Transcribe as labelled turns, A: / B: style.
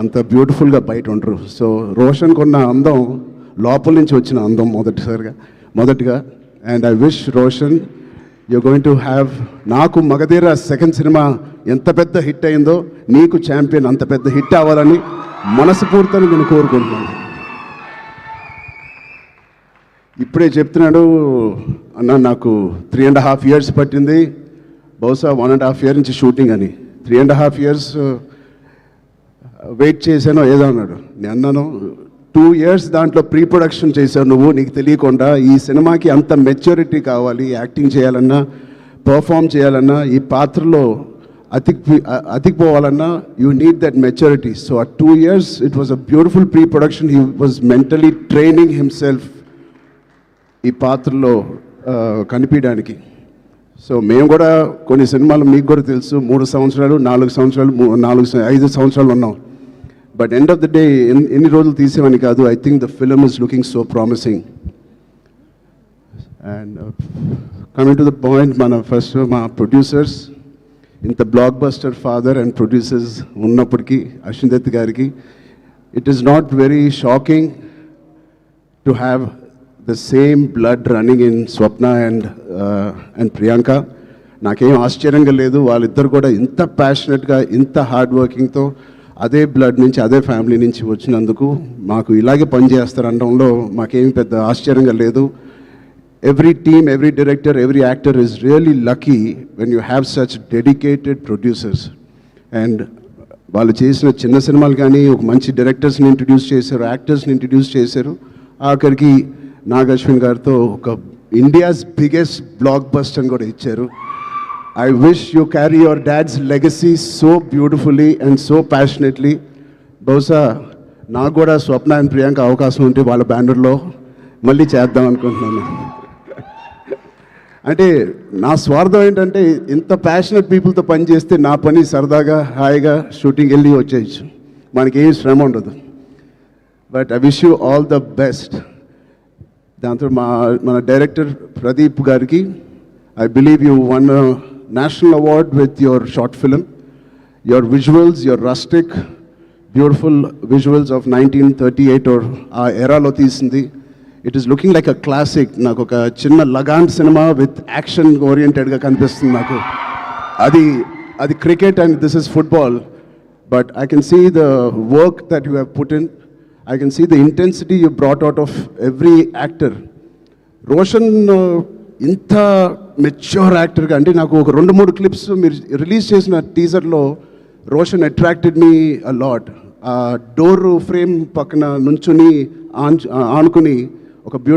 A: అంత బ్యూటిఫుల్గా బయట ఉండరు. సో రోషన్ కొన్న అందం లోపల నుంచి వచ్చిన అందం మొదటిగా. And I wish Roshan you going to have, నాకు మగధీర సెకండ్ సినిమా ఎంత పెద్ద హిట్ అయిందో నీకు ఛాంపియన్ అంత పెద్ద హిట్ అవ్వాలని మనస్ఫూర్తిని నేను కోరుకుంటున్నాను. ఇప్పుడే చెప్తున్నాడు అన్న, నాకు 3.5 years పట్టింది, బహుశా 1.5 year నుంచి షూటింగ్ అని. 3.5 years వెయిట్ చేశానో ఏదో అన్నాడు. నేను అన్నాను 2 years దాంట్లో ప్రీ ప్రొడక్షన్ చేశావు నువ్వు, నీకు తెలియకుండా. ఈ సినిమాకి అంత మెచ్యూరిటీ కావాలి, యాక్టింగ్ చేయాలన్నా పర్ఫామ్ చేయాలన్నా ఈ పాత్రలో అతికిపోవాలన్నా you need that maturity. So ఆ 2 years it was a beautiful pre production. He was mentally training himself ఈ పాత్రలో కనిపించడానికి. సో మేము కూడా కొన్ని సినిమాలు మీకు కూడా తెలుసు 3 సంవత్సరాలు 4 సంవత్సరాలు 5 సంవత్సరాలు ఉన్నాం. But end of the day ఎన్ని రోజులు తీసేవని కాదు. I think the film is looking so promising. And coming to the point, మా ప్రొడ్యూసర్స్, ఇంత block buster father and producers ఉన్నప్పటికీ అశ్విన్ దత్ గారికి it is not very shocking to have the same blood running in Swapna and Priyanka. నాకేం ఆశ్చర్యంగా లేదు. వాళ్ళిద్దరు కూడా ఇంత ప్యాషనెట్గా ఇంత హార్డ్ వర్కింగ్తో అదే బ్లడ్ నుంచి అదే ఫ్యామిలీ నుంచి వచ్చినందుకు మాకు ఇలాగే పనిచేస్తారు అనడంలో మాకేమి పెద్ద ఆశ్చర్యంగా లేదు. Every team, every director, every actor is really lucky when you have such dedicated producers. And వాళ్ళు చేసిన చిన్న సినిమాలు కానీ ఒక మంచి డైరెక్టర్స్ని ఇంట్రడ్యూస్ చేశారు, యాక్టర్స్ని ఇంట్రడ్యూస్ చేశారు. ఆఖరికి నాగ్ అశ్విన్ గారితో ఒక ఇండియాస్ బిగ్గెస్ట్ బ్లాక్ బస్టర్ కూడా ఇచ్చారు. I wish you carry your dad's legacy so beautifully and so passionately. బహుశా నాకు కూడా స్వప్న అండ్ ప్రియాంక అవకాశం ఉంటే వాళ్ళ బ్యానర్లో మళ్ళీ చేద్దాం అనుకుంటున్నాను. అంటే నా స్వార్థం ఏంటంటే ఇంత ప్యాషనెట్ పీపుల్తో పనిచేస్తే నా పని సరదాగా హాయిగా షూటింగ్ వెళ్ళి వచ్చేయచ్చు, మనకేం శ్రమ ఉండదు. But I wish you all the best. దాంతో మన డైరెక్టర్ ప్రదీప్ గారికి, I believe you won national award with your short film. Your visuals, your rustic beautiful visuals of 1938 or ఆ ఎరాలో తీసింది. It is looking like a classic. నాకు ఒక చిన్న లగాన్ సినిమా విత్ యాక్షన్ ఓరియంటెడ్గా కనిపిస్తుంది నాకు. అది cricket and this is football. But I can see the work that you have put in. I can see the intensity you brought out of every actor. Roshan ఇంత mature యాక్టర్గా, అంటే నాకు ఒక 2-3 clips మీరు రిలీజ్ చేసిన టీజర్లో Roshan attracted me a lot. ఆ door frame పక్కన నుంచుని ఆనుకుని ఒక బ్యూటిఫుల్